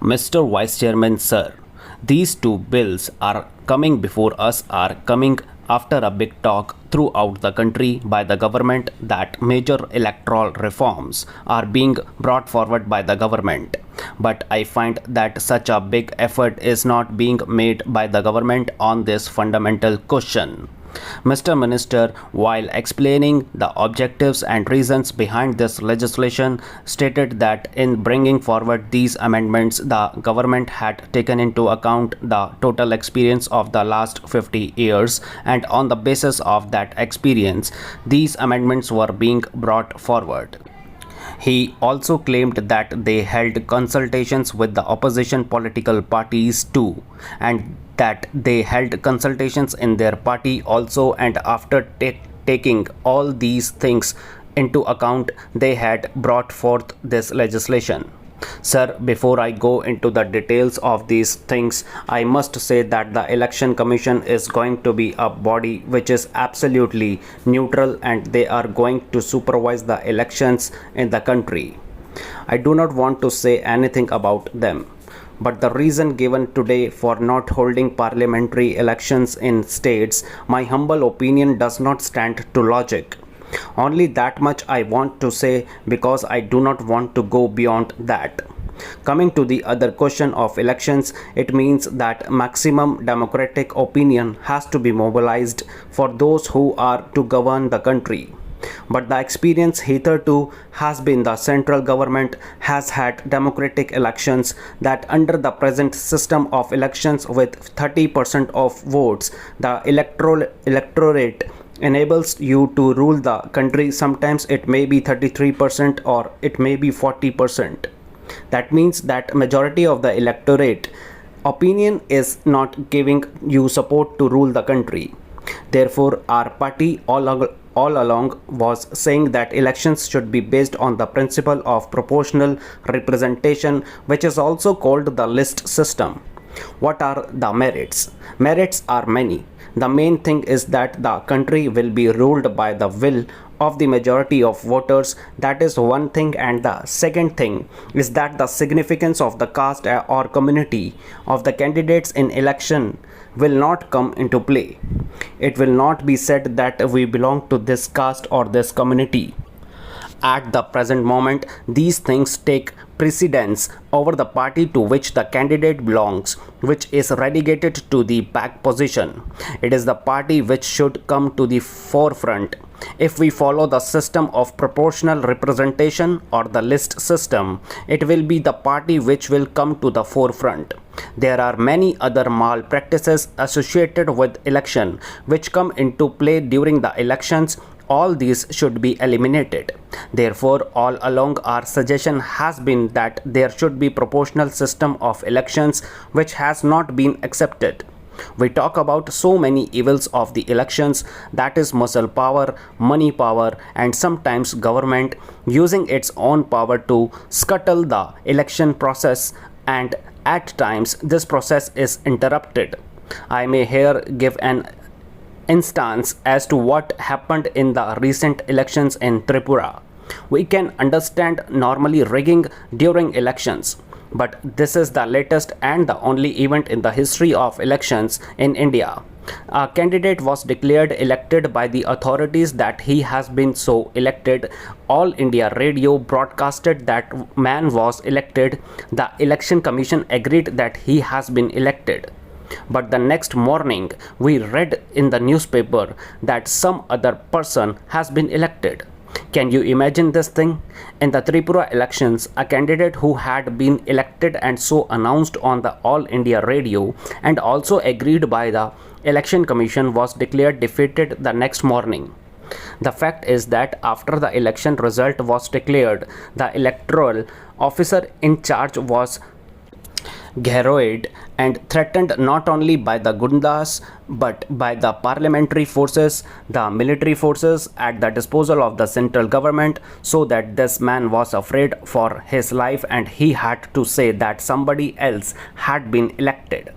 Mr. Vice Chairman, sir, these two bills are coming before us are coming after a big talk throughout the country by the government that major electoral reforms are being brought forward by the government. But I find that such a big effort is not being made by the government on this fundamental question. Mr. Minister, while explaining the objectives and reasons behind this legislation, stated that in bringing forward these amendments, the government had taken into account the total experience of the last 50 years, and on the basis of that experience, these amendments were being brought forward. He also claimed that they held consultations with the opposition political parties too, and that they held consultations in their party also, and after taking all these things into account, they had brought forth this legislation. Sir, before I go into the details of these things, I must say that the Election Commission is going to be a body which is absolutely neutral, and they are going to supervise the elections in the country. I do not want to say anything about them, but the reason given today for not holding parliamentary elections in states, my humble opinion, does not stand to logic. Only that much I want to say, because I do not want to go beyond that. Coming to the other question of elections, it means that maximum democratic opinion has to be mobilized for those who are to govern the country. But the experience hitherto has been the central government has had democratic elections, that under the present system of elections with 30% of votes, the electorate enables you to rule the country. Sometimes it may be 33% or it may be 40%. That means that majority of the electorate opinion is not giving you support to rule the country. Therefore, our party all along was saying that elections should be based on the principle of proportional representation, which is also called the list system. What are the merits? Merits are many. The main thing is that the country will be ruled by the will of the majority of voters. That is one thing. And the second thing is that the significance of the caste or community of the candidates in election will not come into play. It will not be said that we belong to this caste or this community. At the present moment, these things take precedence over the party to which the candidate belongs, which is relegated to the back position. It is the party which should come to the forefront. If we follow the system of proportional representation or the list system, it will be the party which will come to the forefront. There are many other malpractices associated with election which come into play during the elections. All these should be eliminated. Therefore, all along our suggestion has been that there should be proportional system of elections, which has not been accepted. We talk about so many evils of the elections, that is muscle power, money power, and sometimes government using its own power to scuttle the election process, and at times this process is interrupted. I may here give an instance as to what happened in the recent elections in Tripura. We can understand normally rigging during elections, but this is the latest and the only event in the history of elections in India. A candidate was declared elected by the authorities that he has been so elected. All India Radio broadcasted that man was elected. The Election Commission agreed that he has been elected. But the next morning, we read in the newspaper that some other person has been elected. Can you imagine this thing? In the Tripura elections, a candidate who had been elected and so announced on the All India Radio and also agreed by the Election Commission was declared defeated the next morning. The fact is that after the election result was declared, the electoral officer in charge was garroted and threatened not only by the gundas but by the parliamentary forces, the military forces at the disposal of the central government, so that this man was afraid for his life and he had to say that somebody else had been elected.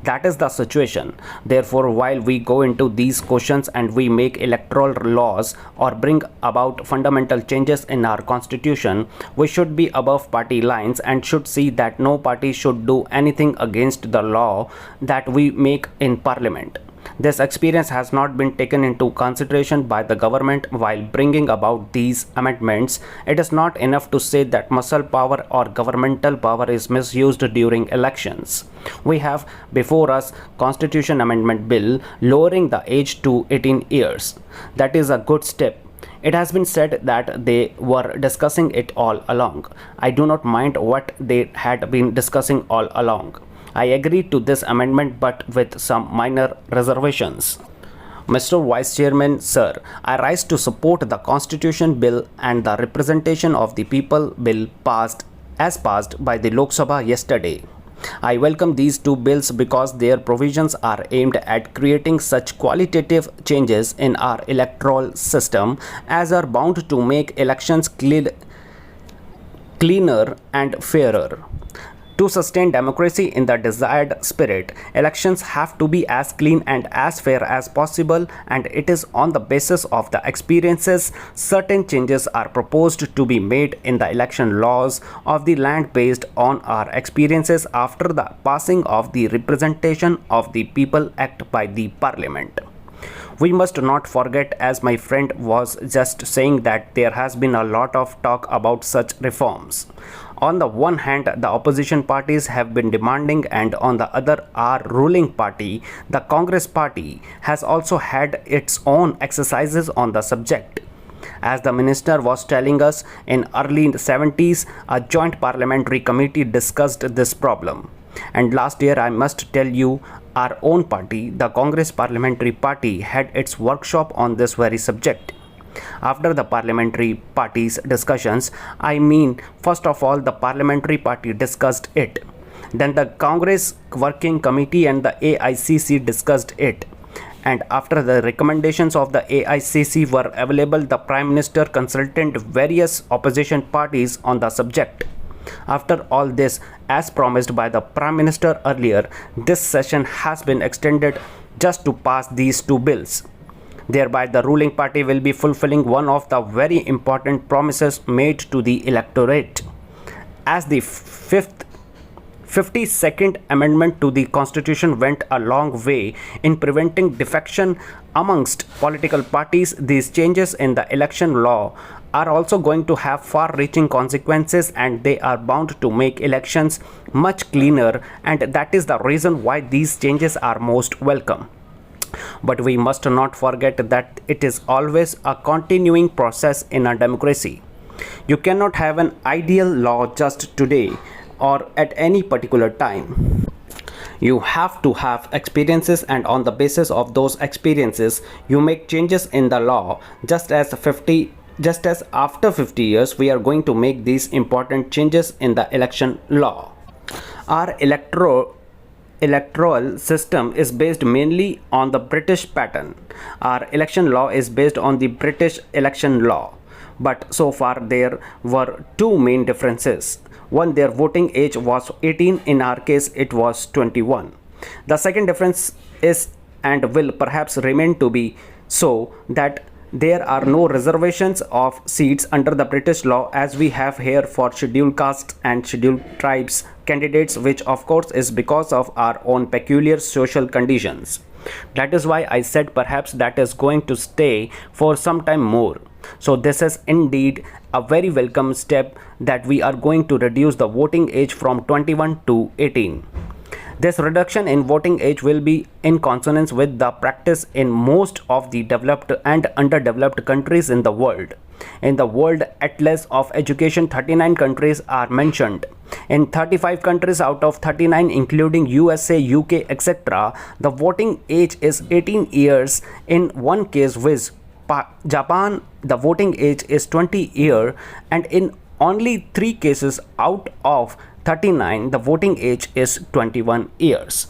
That is the situation. Therefore, while we go into these questions and we make electoral laws or bring about fundamental changes in our constitution, we should be above party lines and should see that no party should do anything against the law that we make in parliament. This experience has not been taken into consideration by the government while bringing about these amendments. It is not enough to say that muscle power or governmental power is misused during elections. We have before us Constitution Amendment Bill lowering the age to 18 years. That is a good step. It has been said that they were discussing it all along. I do not mind what they had been discussing all along. I agree to this amendment but with some minor reservations. Mr. Vice Chairman, sir, I rise to support the Constitution Bill and the Representation of the People Bill passed by the Lok Sabha yesterday. I welcome these two bills because their provisions are aimed at creating such qualitative changes in our electoral system as are bound to make elections cleaner and fairer. To sustain democracy in the desired spirit, elections have to be as clean and as fair as possible, and it is on the basis of the experiences certain changes are proposed to be made in the election laws of the land based on our experiences after the passing of the Representation of the People Act by the Parliament. We must not forget, as my friend was just saying, that there has been a lot of talk about such reforms. On the one hand, the opposition parties have been demanding, and on the other, our ruling party, the Congress party, has also had its own exercises on the subject. As the minister was telling us, in early 70s, a joint parliamentary committee discussed this problem. And last year, I must tell you, our own party, the Congress Parliamentary Party, had its workshop on this very subject. After the parliamentary party's discussions, first of all, the parliamentary party discussed it. Then the Congress Working Committee and the AICC discussed it. And after the recommendations of the AICC were available, the Prime Minister consulted various opposition parties on the subject. After all this, as promised by the Prime Minister earlier, this session has been extended just to pass these two bills. Thereby, the ruling party will be fulfilling one of the very important promises made to the electorate. As the 52nd Amendment to the Constitution went a long way in preventing defection amongst political parties, these changes in the election law are also going to have far-reaching consequences, and they are bound to make elections much cleaner, and that is the reason why these changes are most welcome. But we must not forget that it is always a continuing process in a democracy. You cannot have an ideal law just today or at any particular time. You have to have experiences, and on the basis of those experiences, you make changes in the law. Just as after 50 years, we are going to make these important changes in the election law. Our electoral system is based mainly on the British pattern. Our election law is based on the British election law. But so far there were two main differences. One, their voting age was 18, in our case it was 21. The second difference is, and will perhaps remain to be so, that there are no reservations of seats under the British law as we have here for scheduled castes and scheduled tribes candidates, which of course is because of our own peculiar social conditions. That is why I said perhaps that is going to stay for some time more. So this is indeed a very welcome step, that we are going to reduce the voting age from 21 to 18. This reduction in voting age will be in consonance with the practice in most of the developed and underdeveloped countries in the world. In the World Atlas of Education, 39 countries are mentioned. In 35 countries out of 39, including USA, UK, etc., the voting age is 18 years. In one case with Japan, the voting age is 20 years, and in only 3 cases out of 39, the voting age is 21 years.